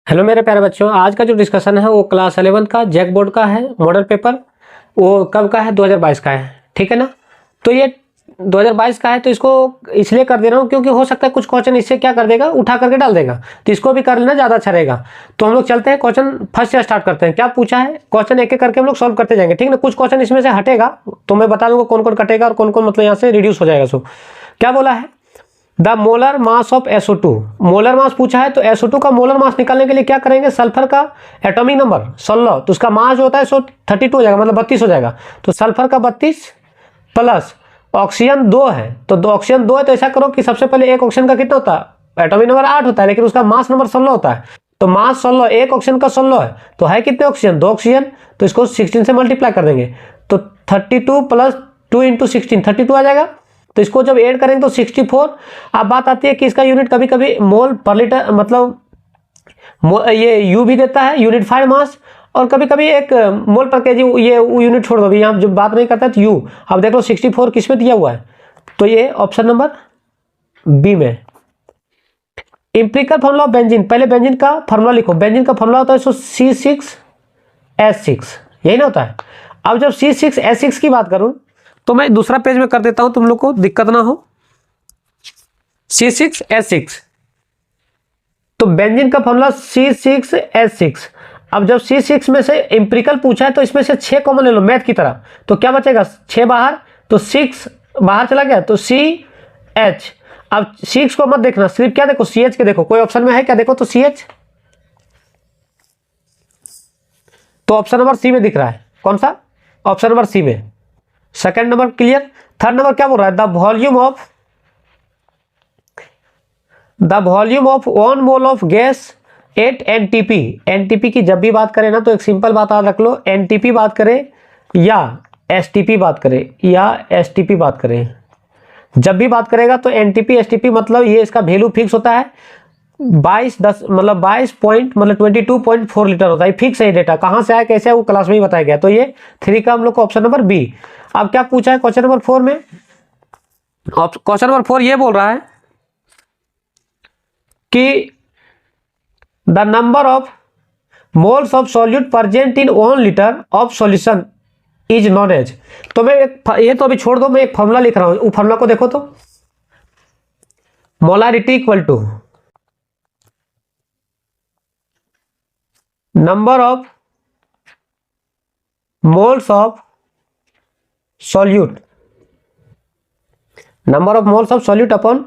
Hello मेरे प्यारे बच्चों, आज का जो डिस्कशन है वो क्लास 11 का जैक बोर्ड का है। मॉडल पेपर वो कब का है? 2022 का है, ठीक है ना। तो ये 2022 का है, तो इसको इसलिए कर दे रहा हूँ क्योंकि हो सकता है कुछ क्वेश्चन इससे क्या कर देगा, उठा करके डाल देगा, तो इसको भी कर लेना ज़्यादा अच्छा रहेगा। तो हम लोग चलते हैं, क्वेश्चन फर्स्ट से स्टार्ट करते हैं। क्या पूछा है, क्वेश्चन एक एक करके हम लोग सॉल्व करते जाएंगे, ठीक ना। कुछ क्वेश्चन इसमें से हटेगा तो मैं बता दूंगा कौन कौन कटेगा और कौन कौन मतलब यहाँ से रिड्यूस हो जाएगा। सो क्या बोला है, the molar mass of SO2। Molar mass पूछा है तो SO2 का मोलर मास निकालने के लिए क्या करेंगे, सल्फर का एटॉमिक नंबर 16, तो उसका मास जो होता है 132 हो जाएगा, मतलब 32 हो जाएगा। तो सल्फर का 32 प्लस ऑक्सीजन 2 है, तो दो ऑक्सीजन 2 है, तो ऐसा करो कि सबसे पहले एक ऑक्सीजन का कितना होता है, एटॉमिक नंबर 8 होता है, लेकिन उसका मास नंबर 16 होता है। तो मास 16, एक ऑक्सीजन का 16 है, तो है कितने ऑक्सीजन, 2 ऑक्सीजन, तो इसको 16 से मल्टीप्लाई कर देंगे, तो 32 प्लस 2 इंटू 16 32 आ जाएगा। तो इसको जब ऐड करेंगे तो 64। अब बात आती है कि इसका यूनिट कभी कभी मोल पर लीटर, मतलब ये यू भी देता है, यूनिफाइड मास, और कभी कभी एक मोल पर केजी, ये यूनिट छोड़ दो, यहाँ जो बात नहीं करता तो यू। अब देख लो 64 किस में दिया हुआ है, तो ये ऑप्शन नंबर बी में। इंप्लिकल फॉर्मूला ऑफ बेंजीन, पहले बेंजीन का फॉर्मूला लिखो। बेंजीन का फॉर्मूला होता है C6H6, यही ना होता है। अब जब C6H6 की बात करूं तो मैं दूसरा पेज में कर देता हूं, तुम लोग को दिक्कत ना हो। C6H6, तो बेंजीन का फॉर्मूला C6H6। अब जब C6 में से इंप्रिकल पूछा है तो इसमें से 6 कॉमन ले लो मैथ की तरह, तो क्या बचेगा, 6 बाहर, तो 6 बाहर चला गया, तो CH। अब 6 को मत देखना, सिर्फ क्या देखो, CH के देखो, कोई ऑप्शन में है क्या, देखो तो CH, तो ऑप्शन नंबर सी में दिख रहा है। कौन सा, ऑप्शन नंबर सी में। Second number clear. Third number क्या बोल रहा है, the volume of 1 mole of gas at NTP। NTP की जब भी बात करें ना तो एक सिंपल बात याद रख लो, NTP बात करें या STP बात करें या STP बात करें, जब भी बात करेगा तो NTP STP मतलब ये इसका वैल्यू फिक्स होता है 22 मतलब 22 पॉइंट मतलब 22.4 लीटर होता है, फिक्स है डेटा। कहाँ से आया कैसे है वो क्लास में ही बताया गया। तो ये 3 का हम लोग को ऑप्शन नंबर बी। अब क्या पूछा है क्वेश्चन नंबर 4 में, क्वेश्चन नंबर 4 ये बोल रहा है कि the number of moles of solute present in 1 litre of solution is known as. तो मैं ये तो अभी छोड़ दो, मैं एक फॉर्मूला लिख रहा हूं, वो फॉर्मूला को देखो तो, molarity equal to number of moles of solute, number of moles of solute upon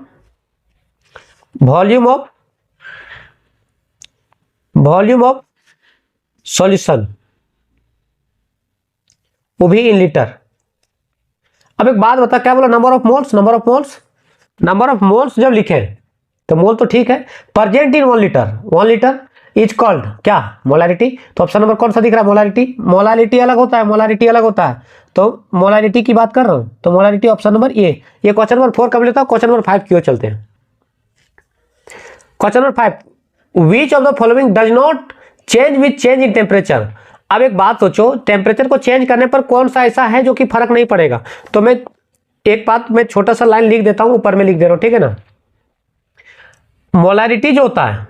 volume of solution, वो भी इन लीटर। अब एक बात बता, क्या बोला, नंबर ऑफ मोल्स जब लिखे तो मोल तो ठीक है, present in 1 litre is called क्या, मोलारिटी। तो ऑप्शन नंबर कौन सा दिख रहा है, मोलारिटी अलग होता है, तो मोलारिटी की बात कर रहा हूं, तो मोलारिटी ऑप्शन नंबर ये क्वेश्चन नंबर 4 कब लेता हूं। क्वेश्चन नंबर 5 की ओर चलते हैं। Question number 5, which of the following does not change with change in temperature. अब एक बात सोचो, टेम्परेचर को चेंज करने पर कौन सा ऐसा है जो कि फर्क नहीं पड़ेगा। तो मैं एक बात, मैं छोटा सा लाइन लिख देता हूं, ऊपर में लिख दे रहा हूं, ठीक है ना। मोलारिटी जो होता है,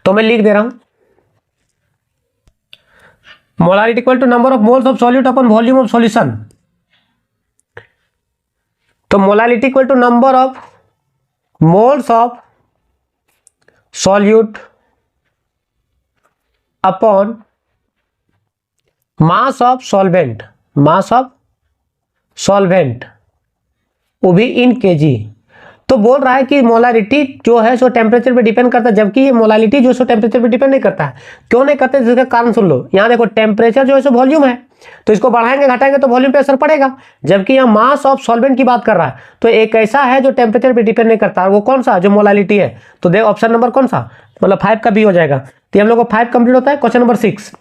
तो मैं लिख दे रहा हूं, molarity equal to number of moles of solute upon volume of solution. तो molarity equal to number of moles of solute upon mass of solvent, वो भी इन केजी। तो बोल रहा है कि मोलारिटी जो है सो टेम्परेचर पे डिपेंड करता है, जबकि ये मोलारिटी जो है सो टेम्परेचर पे डिपेंड नहीं करता है। क्यों नहीं करते, जिसका कारण सुन लो। यहाँ देखो, टेम्परेचर जो है सो वॉल्यूम है, तो इसको बढ़ाएंगे घटाएंगे तो वॉल्यूम पे असर पड़ेगा, जबकि यहाँ मास ऑफ सॉल्वेंट की बात कर रहा है। तो एक ऐसा है जो टेम्परेचर पे डिपेंड नहीं करता, वो कौन सा, जो मोलारिटी है। तो देख ऑप्शन नंबर कौन सा, मतलब 5 का बी हो जाएगा। तो हम लोग को 5 कंप्लीट होता है। क्वेश्चन नंबर 6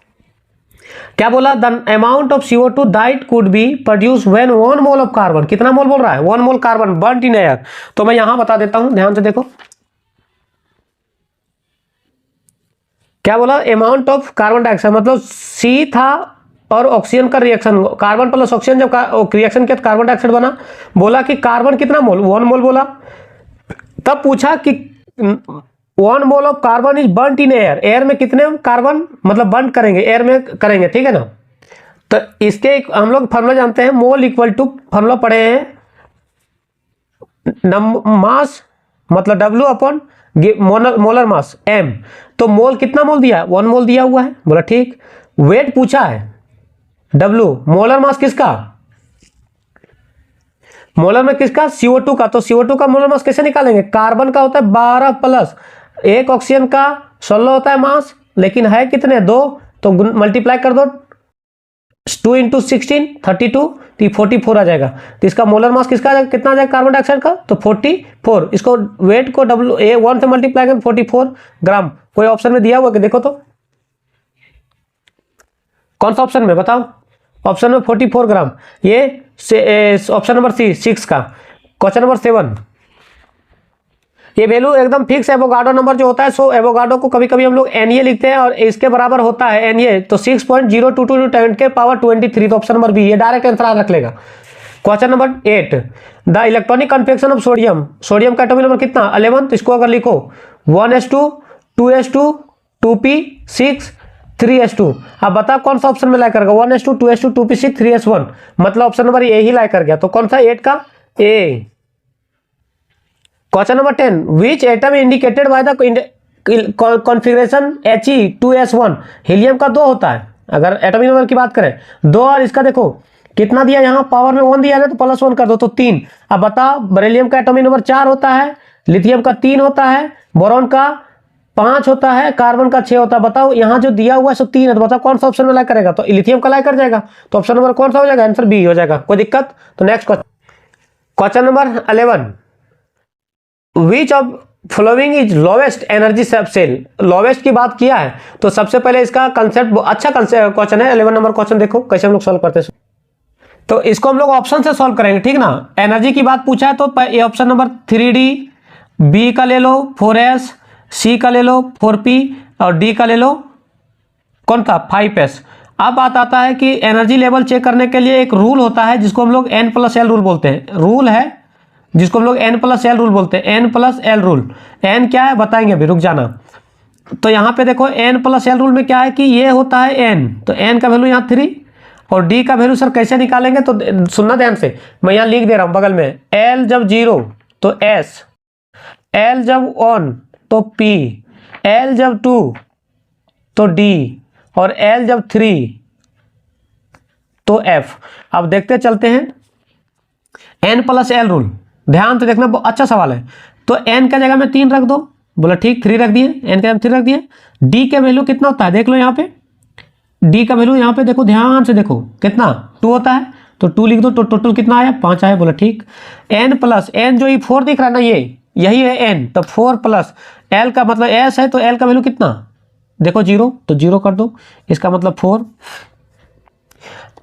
क्या बोला, the amount of CO2 that could be produce when 1 mole of carbon, कितना मोल बोल रहा है, 1 mole carbon burned in air. तो मैं यहां बता देता हूं, ध्यान से देखो क्या बोला, अमाउंट ऑफ कार्बन डाइऑक्साइड, मतलब C था और ऑक्सीजन का रिएक्शन, कार्बन प्लस ऑक्सीजन जब रिएक्शन किया तो कार्बन डाइऑक्साइड बना। बोला कि कार्बन कितना मोल, 1 मोल बोला। तब पूछा कि 1 mole of carbon is burned in air, air में कितने कार्बन मतलब बर्न करेंगे, एयर में करेंगे, ठीक है ना। तो इसके हम लोग फार्मूला जानते हैं, मोल इक्वल टू, फार्मूला पढ़े हैं, मास मतलब W upon molar mass M। तो मोल कितना मोल दिया है, 1 मोल दिया हुआ है, बोला ठीक। वेट पूछा है W, मोलर मास किसका, मोलर में किसका, CO2 का। तो CO2 का मोलर मास कैसे निकालेंगे, कार्बन का होता है 12 प्लस एक ऑक्सीजन का 16 होता है मास, लेकिन है कितने 2, तो मल्टीप्लाई कर दो, 2 इंटू 16 32, तो 44 आ जाएगा। तो इसका मोलर मास किसका आ जाएगा, कितना आ जाएगा कार्बन डाइऑक्साइड का, तो 44। इसको वेट को W1 से मल्टीप्लाई करें 44 ग्राम। कोई ऑप्शन में दिया हुआ कि देखो तो, कौन सा ऑप्शन में बताओ, ऑप्शन में 44 ग्राम, ये ऑप्शन नंबर सी 6 का। क्वेश्चन नंबर 7, ये वैल्यू एकदम फिक्स है, एवोगाड्रो नंबर जो होता है, सो एवोगाड्रो को कभी कभी हम लोग Na लिखते हैं और इसके बराबर होता है Na, तो 6.022 10 के पावर 23, तो ऑप्शन नंबर बी, ये डायरेक्ट आंसर रख लेगा। Question number 8, the electronic confection of sodium, sodium का एटॉमिक नंबर कितना 11, तो इसको अगर लिखो 1s2 2s2 2p6 3s2, अब बताओ कौन सा ऑप्शन में लाई करेगा, 1s2 2s2 2p6 3s1, मतलब ऑप्शन नंबर ए ही लाई कर गया। तो कौन सा 8 का A. Question number 10, which atom indicated by the configuration He2s1, helium का 2 होता है, अगर एटॉमिक नंबर की बात करें 2, और इसका देखो कितना दिया, यहाँ पावर में 1 दिया है तो +1 कर दो तो 3। अब बताओ बेरिलियम का एटॉमिक नंबर 4 होता है, लिथियम का 3 होता है, बोरॉन का 5 होता है, कार्बन का 6 होता है। बताओ यहाँ जो दिया हुआ है सो 3 है, तो बताओ कौन सा ऑप्शन में लाई करेगा, तो लिथियम का लाई कर जाएगा, तो ऑप्शन नंबर कौन सा हो जाएगा, आंसर बी हो जाएगा। कोई दिक्कत, तो next question number 11, which of following is lowest energy cell, lowest की बात किया है तो सबसे पहले इसका कंसेप्ट अच्छा क्वेश्चन है, 11 नंबर क्वेश्चन देखो कैसे हम लोग सॉल्व करते हैं। तो इसको हम लोग ऑप्शन से सॉल्व करेंगे, ठीक ना। एनर्जी की बात पूछा है तो ये ऑप्शन नंबर 3D, बी का ले लो 4s, सी का ले लो 4p और डी का ले लो कौन था 5s। अब बात आता है कि एनर्जी लेवल चेक करने के लिए एक रूल होता है जिसको हम लोग N+L रूल बोलते हैं, रूल है जिसको हम लोग N+L रूल बोलते हैं, N+L रूल। N क्या है बताएंगे अभी, रुक जाना। तो यहाँ पे देखो N+L रूल में क्या है कि ये होता है N, तो N का वैल्यू यहाँ 3 और D का वैल्यू सर कैसे निकालेंगे, तो सुनना ध्यान से, मैं यहाँ लिख दे रहा हूँ बगल में, L जब 0 तो S, L जब 1 तो P, L जब 2 तो D और L जब 3 तो F। अब देखते चलते हैं N+L रूल, ध्यान से देखना, बहुत अच्छा सवाल है। तो N का जगह में 3 रख दो, बोला ठीक 3 रख दिए, N का जगह 3 रख दिए। D के वैल्यू कितना होता है देख लो यहाँ पे, D का वैल्यू यहाँ पे देखो, ध्यान से देखो कितना 2 होता है, तो 2 लिख दो, तो टोटल कितना आया 5 आया, बोला ठीक। N जो ये 4 दिख रहा है ना, ये यही है N, तो 4 प्लस L का मतलब S है, तो L का वैल्यू कितना देखो 0, तो 0 कर दो, इसका मतलब 4।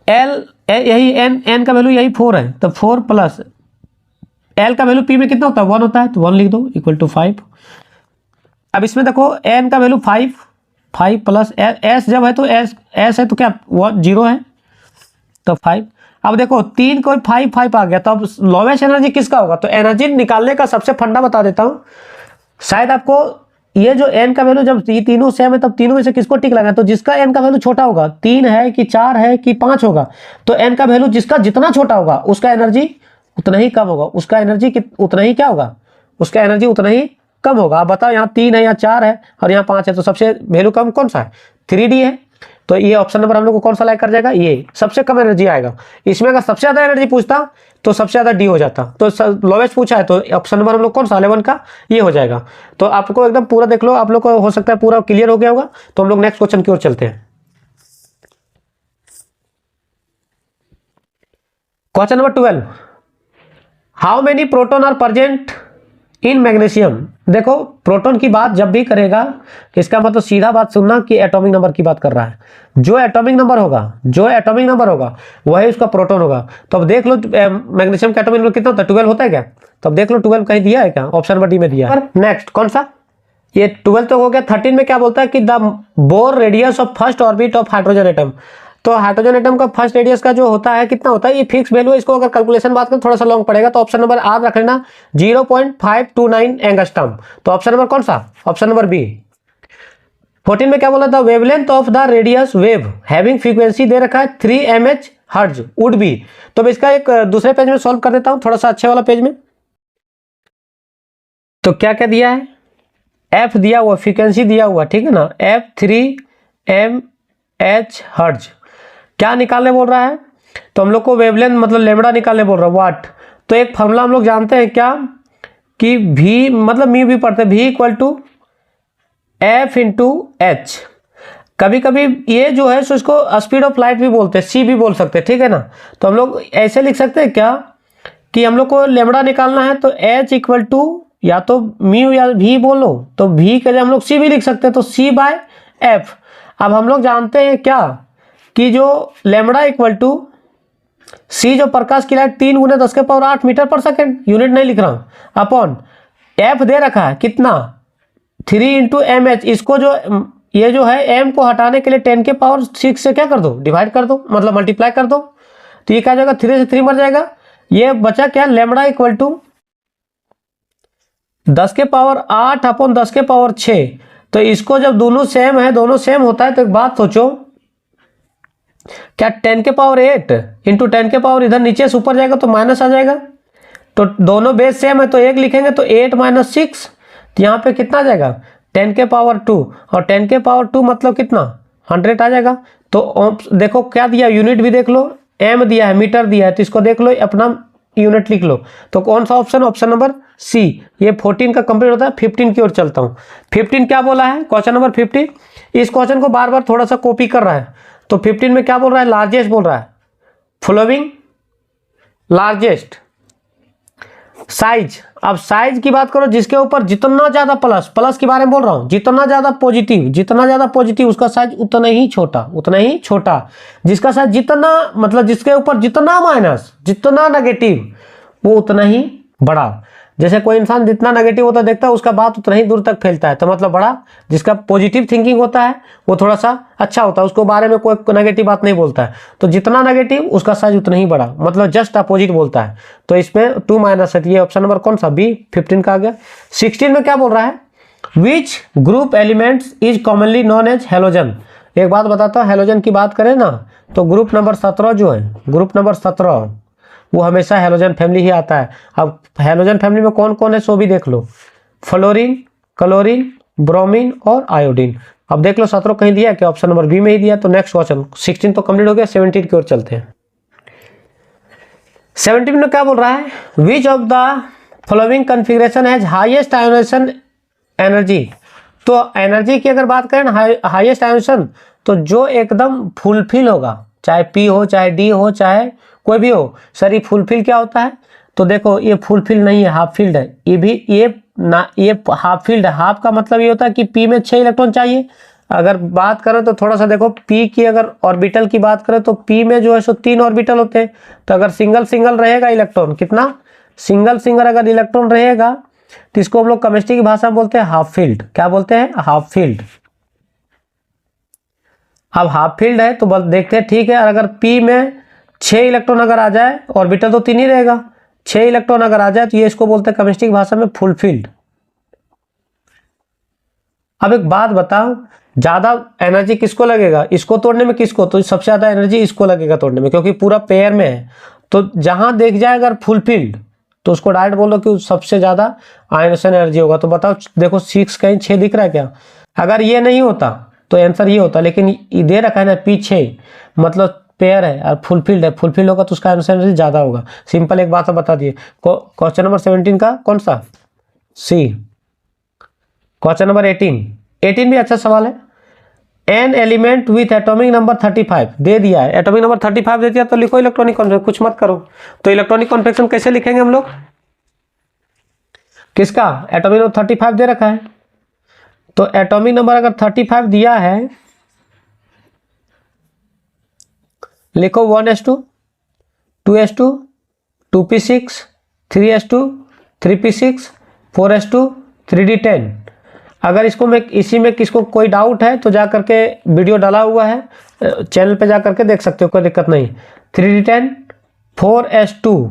L यही N का वैल्यू यही 4 है, तो 4 प्लस L का वैल्यू P में कितना होता है 1 होता है, तो 1 लिख दो इक्वल टू 5। अब इसमें देखो N का वैल्यू 5 प्लस S जब है तो S है तो क्या 0 है, तो 5। अब देखो 3 को 5 आ गया, तो अब लोवेस्ट एनर्जी किसका होगा, तो एनर्जी निकालने का सबसे फंडा बता देता हूँ। शायद आपको ये जो N का वैल्यू जब ये तीनों सेम है तब तीनों में से किसको टिक लगाना है, तो जिसका N का वैल्यू छोटा होगा, 3 है कि 4 है कि 5 होगा, तो N का वैल्यू जिसका जितना छोटा होगा उसका एनर्जी उतना ही कम होगा, उसका एनर्जी उतना ही क्या होगा, उसका एनर्जी उतना ही कम होगा। अब बताओ यहाँ 3 है या 4 है और यहाँ 5 है, तो सबसे वैल्यू कम कौन सा है 3D है, तो ये ऑप्शन नंबर हम लोग को कौन सा लाइक कर जाएगा, ये सबसे कम एनर्जी आएगा। इसमें अगर सबसे ज्यादा एनर्जी पूछता तो सबसे ज्यादा डी हो जाता, तो लोवेस्ट पूछा है तो ऑप्शन नंबर हम लोग कौन सा 11 का ये हो जाएगा। तो आपको एकदम पूरा देख लो, आप लोग को हो सकता है पूरा क्लियर हो गया होगा। तो हम लोग नेक्स्ट क्वेश्चन की ओर चलते हैं। Question number 12, how many proton are present in magnesium. देखो प्रोटॉन की बात जब भी करेगा इसका मतलब सीधा बात सुनना कि एटॉमिक नंबर की बात कर रहा है, जो एटॉमिक नंबर होगा वही उसका प्रोटॉन होगा। तो अब देख लो मैग्नीशियम का एटॉमिक नंबर कितना होता है 12 होता है क्या, तो अब देख लो 12 कहीं दिया है क्या, ऑप्शन नंबर डी में दिया है। नेक्स्ट कौन सा, ये 12 तो हो गया। 13 में क्या बोलता है कि the bore radius of first orbit of hydrogen atom, तो हाइड्रोजन एटम का फर्स्ट रेडियस का जो होता है कितना होता है, ये फिक्स वैल्यू है। इसको अगर कैलकुलेशन बात करें थोड़ा सा लॉन्ग पड़ेगा, तो ऑप्शन नंबर आर रख लेना 0.529 एंगस्ट्रॉम। तो ऑप्शन नंबर कौन सा, ऑप्शन नंबर बी। 14 में क्या बोला था, wavelength of the radius wave having frequency दे रखा है 3 mH हर्ट्ज वुड बी। तो मैं इसका एक दूसरे पेज में सॉल्व कर देता हूं, थोड़ा सा अच्छे वाला पेज में। तो क्या क्या दिया है, एफ दिया हुआ, फ्रीक्वेंसी दिया हुआ, ठीक है ना, एफ 3 mH हर्ट्ज। क्या निकालने बोल रहा है, तो हम लोग को वेवलेंथ मतलब लेमड़ा निकालने बोल रहा है, वाट। तो एक फॉर्मूला हम लोग जानते हैं क्या, कि v मतलब म्यू भी पढ़ते हैं, v equal to F into H. कभी कभी ये जो है सो इसको स्पीड ऑफ लाइट भी बोलते हैं, सी भी बोल सकते हैं, ठीक है ना। तो हम लोग ऐसे लिख सकते हैं क्या, कि हम लोग को लेमड़ा निकालना है, तो एच इक्वल टू या तो म्यू या v बोलो, तो v के लिए हम लोग c भी लिख सकते हैं, तो c बाय एफ। अब हम लोग जानते हैं क्या, कि जो लेमड़ा इक्वल टू c जो प्रकाश की लाइट 3 × 10⁸ मीटर पर सेकेंड, यूनिट नहीं लिख रहा हूं, अपॉन f दे रखा है कितना 3 × mH। इसको जो ये जो है m को हटाने के लिए 10⁶ से क्या कर दो, डिवाइड कर दो, मतलब मल्टीप्लाई कर दो। तो ये क्या जाएगा, 3 से 3 मर जाएगा, ये बचा क्या, लेमड़ा इक्वल टू 10⁸ अपॉन 10⁶। तो इसको जब दोनों सेम है, दोनों सेम होता है, तो एक बात सोचो, क्या 10⁸ इंटू 10⁸ इधर नीचे से ऊपर जाएगा तो माइनस आ जाएगा। तो दोनों बेस सेम है, तो एक लिखेंगे तो 8 - 6, तो यहाँ पे कितना आ जाएगा 10⁻², और 10⁻² मतलब कितना 100 आ जाएगा। तो देखो क्या दिया, यूनिट भी देख लो, m दिया है, मीटर दिया है, तो इसको देख लो, अपना यूनिट लिख लो। तो कौन सा ऑप्शन, ऑप्शन नंबर सी। ये 14 का कंप्लीट होता है, 15 की ओर चलता हूँ। 15 क्या बोला है, क्वेश्चन नंबर 15, इस क्वेश्चन को बार बार थोड़ा सा कॉपी कर रहा है। तो 15 में क्या बोल रहा है, लार्जेस्ट बोल रहा है, फॉलोइंग लार्जेस्ट साइज। अब साइज की बात करो, जिसके ऊपर जितना ज्यादा प्लस के बारे में बोल रहा हूं, जितना ज्यादा पॉजिटिव उसका साइज उतना ही छोटा, जिसका साइज जितना मतलब जिसके ऊपर जितना माइनस, जितना नेगेटिव, वो उतना ही बड़ा। जैसे कोई इंसान जितना नेगेटिव होता देखता है, उसका बात उतना ही दूर तक फैलता है, तो मतलब बड़ा। जिसका पॉजिटिव थिंकिंग होता है वो थोड़ा सा अच्छा होता है, उसको बारे में कोई नेगेटिव बात नहीं बोलता है। तो जितना नेगेटिव उसका साइज उतना ही बड़ा, मतलब जस्ट अपोजिट बोलता है। तो इसमें 2 माइनस है, ये ऑप्शन नंबर कौन सा, बी 15 का आ गया। 16 में क्या बोल रहा है, which group elements is commonly known as halogen. एक बात बताता हूँ, हेलोजन की बात करें ना, तो ग्रुप नंबर 17 जो है, ग्रुप नंबर 17 वो हमेशा हेलोजन फैमिली ही आता है। अब हेलोजन फैमिली में कौन कौन है सो भी देख लो, फ्लोरीन, क्लोरीन, ब्रोमीन और आयोडीन। अब देख लो 17 कहीं दिया क्या, ऑप्शन नंबर बी में ही दिया। तो नेक्स्ट क्वेश्चन 16 तो कंप्लीट हो गया, 17 की ओर चलते हैं। 17 में क्या बोल रहा है, which of the following configuration has highest ionization energy. तो एनर्जी की अगर बात करें ना, हाईएस्ट आयोनाइजेशन, तो जो एकदम फुलफिल होगा, चाहे पी हो, चाहे डी हो, चाहे कोई भी हो। सर ये फुलफिल क्या होता है, तो देखो ये फुलफिल नहीं है, हाफ फील्ड है। ये भी ये हाफ फील्ड है। हाफ का मतलब ये होता है कि पी में 6 इलेक्ट्रॉन चाहिए। अगर बात करें तो थोड़ा सा देखो, पी की अगर ऑर्बिटल की बात करें तो पी में जो है सो 3 ऑर्बिटल होते हैं। तो अगर सिंगल रहेगा इलेक्ट्रॉन, कितना सिंगल अगर इलेक्ट्रॉन रहेगा, तो इसको हम लोग केमिस्ट्री की भाषा में बोलते हैं हाफ फील्ड। क्या बोलते हैं, हाफ फील्ड। अब हाफ फील्ड है तो बस देखते हैं, ठीक है। और अगर पी में 6 इलेक्ट्रॉन अगर आ जाए, ऑर्बिटल तो 3 ही रहेगा, 6 इलेक्ट्रॉन अगर आ जाए, तो ये इसको बोलते हैं केमिस्ट्री की भाषा में फुलफिल्ड। अब एक बात बताओ, ज्यादा एनर्जी किसको लगेगा, इसको तोड़ने में, किसको, तो सबसे ज्यादा एनर्जी इसको लगेगा तोड़ने में, क्योंकि पूरा पेयर में है। तो जहां देख जाए अगर फुलफिल्ड, तो उसको डायरेक्ट बोलो कि सबसे ज्यादा आयनेशन एनर्जी होगा। तो बताओ, देखो 6 कहीं 6 दिख रहा है क्या, अगर ये नहीं होता तो आंसर ये होता, लेकिन ये दे रखा है ना पीछे, मतलब पेयर है और फुलफिल्ड है, फुलफिल होगा तो उसका आंसर एनर्जी ज्यादा होगा। सिंपल एक बात बता दिए। क्वेश्चन नंबर 17 का कौन सा, सी। क्वेश्चन नंबर 18 भी अच्छा सवाल है। An element with atomic number 35 दे दिया है, एटॉमिक नंबर 35 दे दिया, तो लिखो इलेक्ट्रॉनिक कॉन्फिगरेशन, कुछ मत करो। तो इलेक्ट्रॉनिक कॉन्फिगरेशन कैसे लिखेंगे हम लोग, किसका, एटॉमिक नंबर 35 दे रखा है, तो एटॉमिक नंबर अगर 35 दिया है, लिखो 1s2 2s2 2p6 3s2 3p6 4s2 3d10। अगर इसको मैं इसी में किसको कोई डाउट है तो जा करके वीडियो डाला हुआ है, चैनल पे जा करके देख सकते हो, कोई दिक्कत नहीं। 3D10 4s2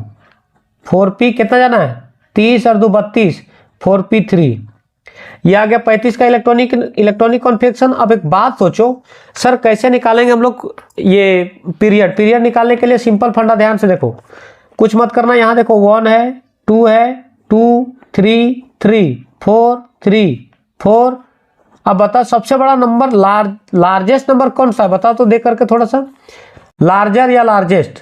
4p कितना जाना है 30 और 2 32 4p3। ये आ गया 35 का इलेक्ट्रॉनिक कॉन्फ़िगरेशन। अब एक बात सोचो सर कैसे निकालेंगे हम लोग ये पीरियड निकालने के लिए सिंपल फंडा ध्यान से देखो, कुछ मत करना। यहाँ देखो 1 है 2 है 2 3 3 4 3 4। अब बताओ सबसे बड़ा नंबर लार्जेस्ट नंबर कौन सा है बताओ तो देख करके थोड़ा सा, लार्जर या लार्जेस्ट।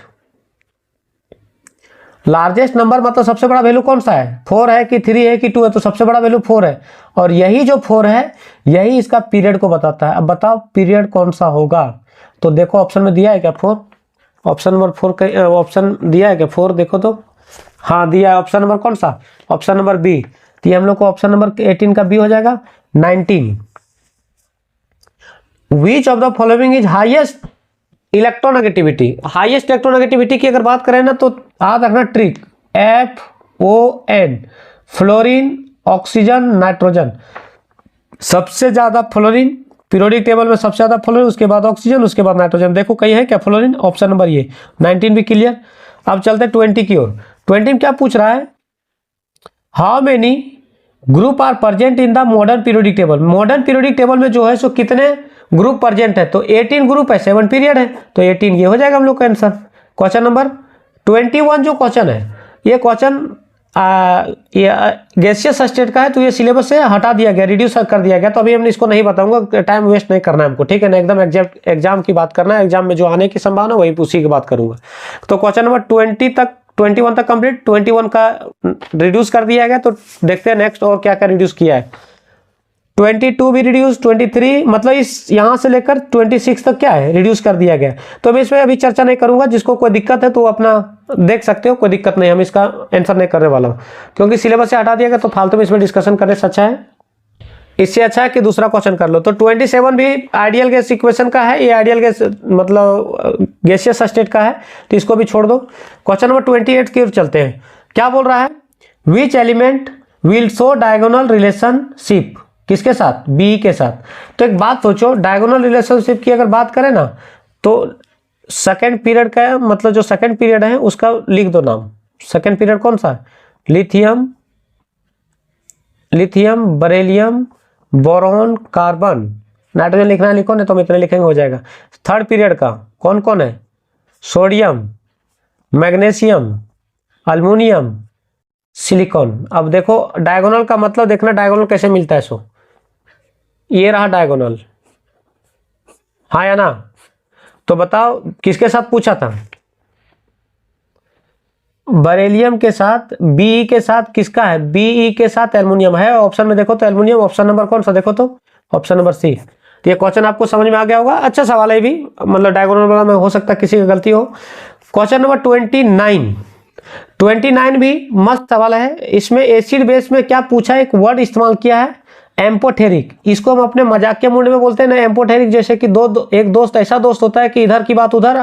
लार्जेस्ट नंबर मतलब सबसे बड़ा वैल्यू कौन सा है, 4 है कि 3 है कि 2 है, तो सबसे बड़ा वैल्यू 4 है। और यही जो 4 है यही इसका पीरियड को बताता है। अब बताओ पीरियड कौन सा होगा, तो देखो ऑप्शन में दिया है क्या 4, ऑप्शन नंबर 4 का ऑप्शन दिया है क्या 4, देखो तो हाँ दिया है। ऑप्शन नंबर कौन सा, ऑप्शन नंबर बी। तो ये हम लोग को ऑप्शन नंबर 18 का बी हो जाएगा 19। विच of the following is highest electronegativity. Highest electronegativity की अगर बात करें ना तो याद रखना trick, FON, fluorine oxygen nitrogen. सबसे ज्यादा फ्लोरीन पीरियोडिक टेबल में, सबसे ज्यादा फ्लोरीन, उसके बाद ऑक्सीजन, उसके बाद नाइट्रोजन। देखो कहीं है क्या फ्लोरीन, ऑप्शन नंबर ये 19 भी क्लियर। अब चलते 20 की ओर। 20 में क्या पूछ रहा है, how many group are present in the modern periodic table. Modern periodic table में जो है सो कितने ग्रुप प्रेजेंट है, तो 18 ग्रुप है, 7 पीरियड है, तो 18 ये हो जाएगा हम लोग का आंसर। क्वेश्चन नंबर 21 जो क्वेश्चन है, ये क्वेश्चन गैसियस स्टेट का है, तो ये सिलेबस से हटा दिया गया, रिड्यूस कर दिया गया, तो अभी हमने इसको नहीं बताऊंगा, टाइम वेस्ट नहीं करना है हमको, ठीक है ना। एकदम एग्जैक्ट एग्जाम की बात करना है, एग्जाम में जो आने की संभावना वही उसी की बात करूंगा। तो क्वेश्चन नंबर 21 तक कंप्लीट, 21 का रिड्यूस कर दिया गया। तो देखते हैं नेक्स्ट और क्या क्या रिड्यूस किया है। 22 भी रिड्यूस, 23 मतलब इस यहां से लेकर 26 तक क्या है रिड्यूस कर दिया गया। तो मैं इसमें अभी चर्चा नहीं करूंगा, जिसको कोई दिक्कत है तो अपना देख सकते हो, कोई दिक्कत नहीं, हम इसका आंसर नहीं करने वाला हूं क्योंकि सिलेबस से हटा दिया गया, तो फालतू में इसमें डिस्कशन करने से अच्छा है, इससे अच्छा है कि दूसरा क्वेश्चन कर लो। तो 27 भी आइडियल गैस इक्वेशन का है, ये आइडियल गैस मतलब गैसियस स्टेट का है, तो इसको भी छोड़ दो। क्वेश्चन नंबर 28 की ओर चलते हैं। क्या बोल रहा है, which element will show diagonal relationship, किसके साथ, बी के साथ। तो एक बात सोचो, डायगोनल रिलेशनशिप की अगर बात करें ना तो सेकेंड पीरियड का मतलब जो सेकेंड पीरियड है उसका लिख दो नाम। सेकेंड पीरियड कौन सा है, लिथियम बरेलियम बोरॉन कार्बन, नाइट्रोजन लिखना है लिखो, नहीं तो हम इतने लिखेंगे हो जाएगा। थर्ड पीरियड का कौन कौन है, सोडियम, मैग्नीशियम, अल्युमिनियम, सिलिकॉन। अब देखो डायगोनल का मतलब देखना, डायगोनल कैसे मिलता है, सो ये रहा डायगोनल, हाँ या ना। तो बताओ किसके साथ पूछा था, बरेलियम के साथ, बीई के साथ किसका है, बीई के साथ एल्युमिनियम है ऑप्शन में, देखो तो एल्युमिनियम ऑप्शन नंबर कौन सा, देखो तो ऑप्शन नंबर सी। तो ये क्वेश्चन आपको समझ में आ गया होगा, अच्छा सवाल है भी, मतलब डायगोनल वाला में हो सकता है किसी की गलती हो। क्वेश्चन नंबर 29 भी मस्त सवाल है। इसमें एसिड बेस में क्या पूछा, एक वर्ड इस्तेमाल किया है एम्पोथेरिक, इसको हम अपने मजाकिया मूड में बोलते हैं ना एम्पोथेरिक, जैसे कि एक दोस्त ऐसा दोस्त होता है कि इधर की बात उधर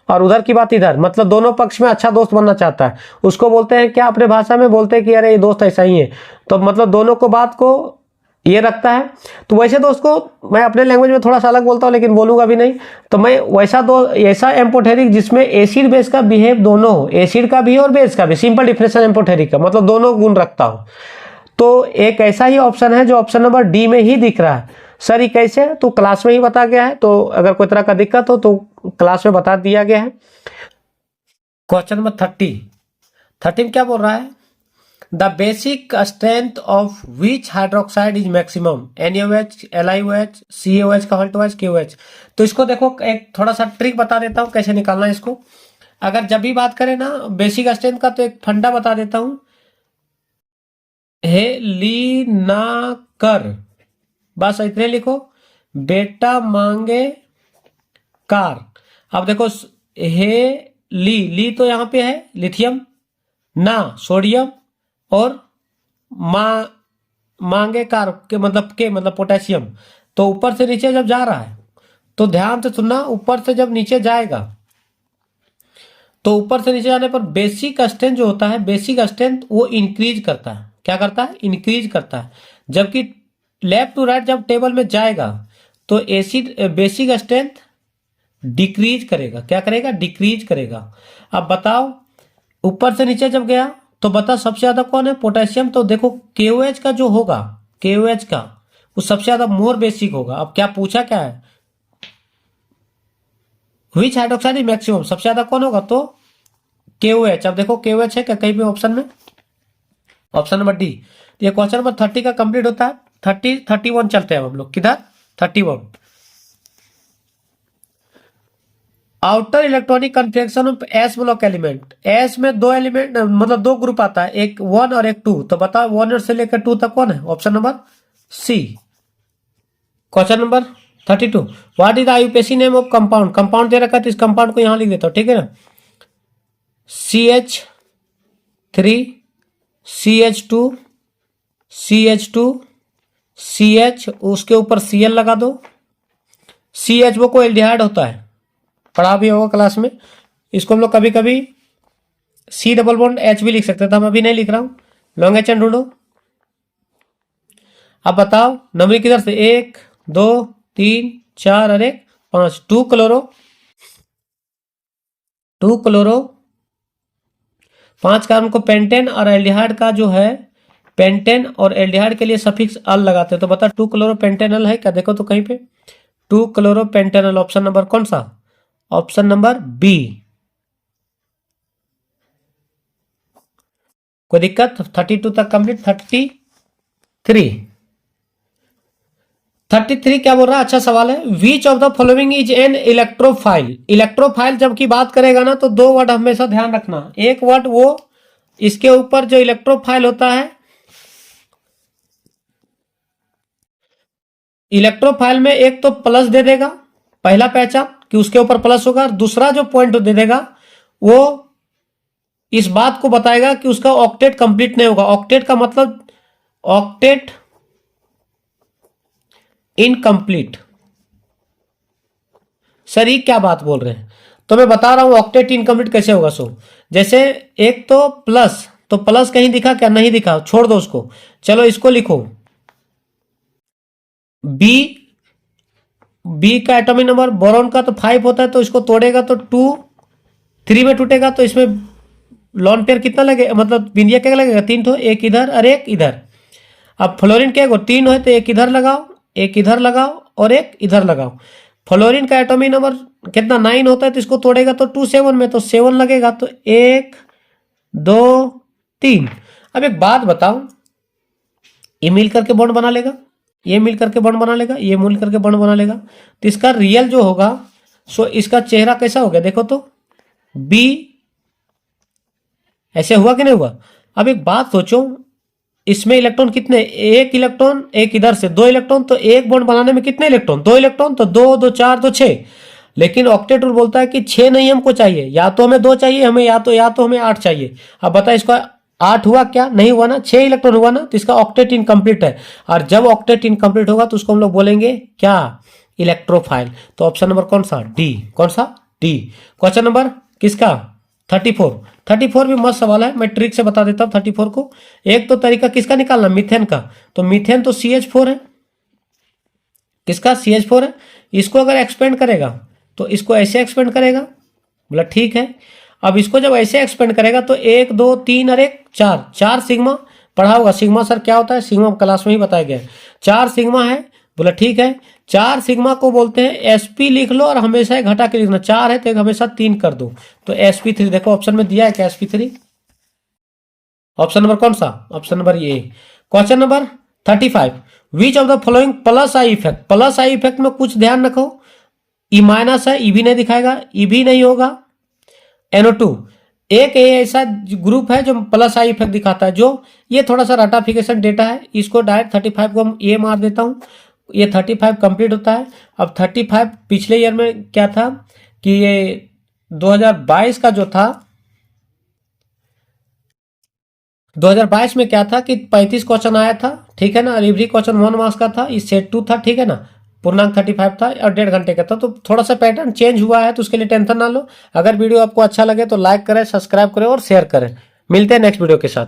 और उधर की बात इधर, मतलब दोनों पक्ष में अच्छा दोस्त बनना चाहता है, उसको बोलते हैं क्या, अपने भाषा में बोलते हैं कि अरे ये दोस्त ऐसा ही है, तो मतलब दोनों को बात को ये रखता है। तो वैसे दोस्त को मैं अपने लैंग्वेज में थोड़ा सा अलग बोलता हूँ लेकिन बोलूंगा भी नहीं, तो मैं वैसा ऐसा एम्पोथेरिक जिसमें एसिड बेस का बिहेव दोनों हो, एसिड का भी और बेस का भी, सिंपल डिफिनेशन एम्पोथेरिक का मतलब दोनों गुण रखता हो। तो एक ऐसा ही ऑप्शन है जो ऑप्शन नंबर डी में ही दिख रहा है। सर ये कैसे, तो क्लास में ही बता गया है, तो अगर कोई तरह का दिक्कत हो तो क्लास में बता दिया गया है। क्वेश्चन नंबर 30 में क्या बोल रहा है, the basic strength of which hydroxide is maximum, NaOH, LiOH, CaOH का होल टू एच, KOH। तो इसको देखो एक थोड़ा सा ट्रिक बता देता हूँ कैसे निकालना है इसको। अगर जब भी बात करें ना बेसिक स्ट्रेंथ का, तो एक फंडा बता देता हूँ, हेलिनाकर, बस इतने लिखो, बेटा मांगे कार। अब देखो ली तो यहां पे है लिथियम, ना सोडियम, और मांगे कार के मतलब पोटेशियम। तो ऊपर से नीचे जब जा रहा है तो ध्यान से सुनना, ऊपर से जब नीचे जाएगा तो ऊपर से नीचे जाने पर बेसिक स्ट्रेंथ जो होता है, बेसिक स्ट्रेंथ वो इंक्रीज करता है, क्या करता है, इंक्रीज करता है। जबकि लेफ्ट टू राइट जब टेबल में जाएगा तो एसिड बेसिक स्ट्रेंथ डिक्रीज करेगा। क्या करेगा? डिक्रीज करेगा। अब बताओ ऊपर से नीचे जब गया तो बता सबसे ज्यादा कौन है? पोटेशियम। तो देखो KOH का जो होगा, KOH का वो सबसे ज्यादा मोर बेसिक होगा। अब क्या पूछा क्या है? विच हाइड्रोक्साइड इज मैक्सिमम, सबसे ज्यादा कौन होगा? तो KOH। अब देखो KOH है क्या कहीं भी ऑप्शन में? Option number D. ये क्वेश्चन नंबर 30 का कंप्लीट होता है। 30 31 चलते हैं हम लोग। किधर? 31। Outer electronic configuration of S block element. S में दो एलिमेंट मतलब दो ग्रुप आता है, एक 1 और एक 2। तो बताओ 1 से लेकर 2 तक कौन है? Option number C. Question number 32। What is the IUPAC name of compound? Compound दे रखा है तो इस कंपाउंड को यहां लिख देता हूं, ठीक है ना। CH3 CH2 CH2 CH, उसके ऊपर Cl लगा दो। CH वो कोई एल्डिहाइड होता है, पढ़ा भी होगा क्लास में। इसको हम लोग कभी कभी C डबल बॉन्ड H भी लिख सकते थे, हम अभी नहीं लिख रहा हूं। लॉन्ग एच एन ढूंढो। अब बताओ नंबर किधर से? 1 2 3 4 और 1 5। 2 क्लोरो 5 कार्बन को पेंटेन और एल्डिहाइड का जो है, पेंटेन और एल्डिहाइड के लिए सफिक्स अल लगाते हैं। तो बता 2 क्लोरो पेंटेनल है क्या? देखो तो कहीं पे 2 क्लोरो पेंटेनल। ऑप्शन नंबर कौन सा? Option number B. कोई दिक्कत? 32 तक कंप्लीट। 33 क्या बोल रहा है? अच्छा सवाल है। Which of the following is an electrophile? Electrophile जब की बात करेगा ना तो दो वर्ड हमेशा ध्यान रखना। एक वर्ड वो इसके ऊपर जो इलेक्ट्रोफाइल होता है, इलेक्ट्रोफाइल में एक तो प्लस दे देगा, पहला पहचान कि उसके ऊपर प्लस होगा। दूसरा जो पॉइंट दे देगा वो इस बात को बताएगा कि उसका ऑक्टेट कंप्लीट नहीं होगा। ऑक्टेट का मतलब ऑक्टेट इनकम्प्लीट। सर ये क्या बात बोल रहे हैं? तो मैं बता रहा हूं ऑक्टेट इनकम्प्लीट कैसे होगा। सो जैसे एक तो प्लस, तो प्लस कहीं दिखा क्या? नहीं दिखा, छोड़ दो उसको। चलो इसको लिखो बी का एटॉमिक नंबर बोरॉन का तो 5 होता है, तो इसको तोड़ेगा तो 2 3 में टूटेगा। तो इसमें लॉन पेयर कितना लगेगा, मतलब बिंदिया क्या लगेगा? 3 ठो, एक इधर और एक इधर। अब फ्लोरीन क्या है? 3 है तो एक इधर लगाओ, एक इधर लगाओ और एक इधर लगाओ। फ्लोरीन का एटॉमिक नंबर कितना? 9 होता है, तो इसको तोड़ेगा तो 2 7 में, तो 7 लगेगा। तो 1 2 3। अब एक बात बताओ, ये मिल करके बॉन्ड बना लेगा, ये मिल करके बॉन्ड बना लेगा, ये मिल करके बॉन्ड बना लेगा। तो इसका रियल जो होगा सो इसका चेहरा कैसा हो गया? देखो तो बी ऐसे हुआ कि नहीं हुआ? अब एक बात सोचो, इसमें इलेक्ट्रॉन कितने? एक इलेक्ट्रॉन, एक इधर से 2 इलेक्ट्रॉन। तो एक बॉन्ड बनाने में कितने इलेक्ट्रॉन? 2 इलेक्ट्रॉन। तो 2 2 4 तो 6। लेकिन ऑक्टेट रूल बोलता है कि 6 नहीं हमको चाहिए, या तो हमें 2 चाहिए, हमें या तो हमें 8 चाहिए। अब बता इसका 8 हुआ क्या? नहीं हुआ ना, 6 इलेक्ट्रॉन हुआ ना, तो इसका ऑक्टेट इनकम्प्लीट है। और जब ऑक्टेट इनकम्प्लीट होगा तो उसको हम लोग बोलेंगे क्या? इलेक्ट्रोफाइल। तो ऑप्शन नंबर कौन सा? डी। कौन सा? डी। क्वेश्चन नंबर किसका? 34 भी मस्त सवाल है, मैं ट्रिक से बता देता हूं 34 को। एक तो तरीका किसका निकालना? मीथेन का। तो मीथेन तो CH4 है। किसका? CH4 है। इसको अगर एक्सपेंड करेगा तो इसको ऐसे एक्सपेंड करेगा, बोला ठीक है। अब इसको जब ऐसे एक्सपेंड करेगा तो 1 2 3 और 1 4 सिग्मा। पढ़ा होगा सिग्मा सर क्या होता है? सिग्मा क्लास में ही बताया गया है। 4 सिग्मा है, बोला ठीक है। 4 सिग्मा को बोलते हैं SP। लिख लो और हमेशा घटा के लिखना। 4 है तो एक हमेशा 3 कर दो, तो SP3। देखो ऑप्शन में दिया है क्या? SP3। ऑप्शन नंबर कौन सा? Option number A. Question number 35। Which of the following plus I effect? Plus I effect में कुछ ध्यान रखो, ई माइनस है, ई भी नहीं दिखाएगा, ई भी नहीं होगा। NO2 एक ऐसा ग्रुप है जो प्लस आई इफेक्ट दिखाता है, जो ये थोड़ा सा रटाफिकेशन डेटा है। इसको डायरेक्ट 35 को हम ए मार देता हूं। ये 35 कंप्लीट होता है। अब 35 पिछले ईयर में क्या था कि ये 2022 का जो था, 2022 में क्या था कि 35 क्वेश्चन आया था, ठीक है ना। एवरी क्वेश्चन 1 मार्क्स का था। इस सेट 2 था, ठीक है ना। पूर्णांक 35 था और 1.5 घंटे का था। तो थोड़ा सा पैटर्न चेंज हुआ है, तो उसके लिए टेंशन ना लो। अगर वीडियो आपको अच्छा लगे तो लाइक करें, सब्सक्राइब करें और शेयर करें। मिलते हैं नेक्स्ट वीडियो के साथ।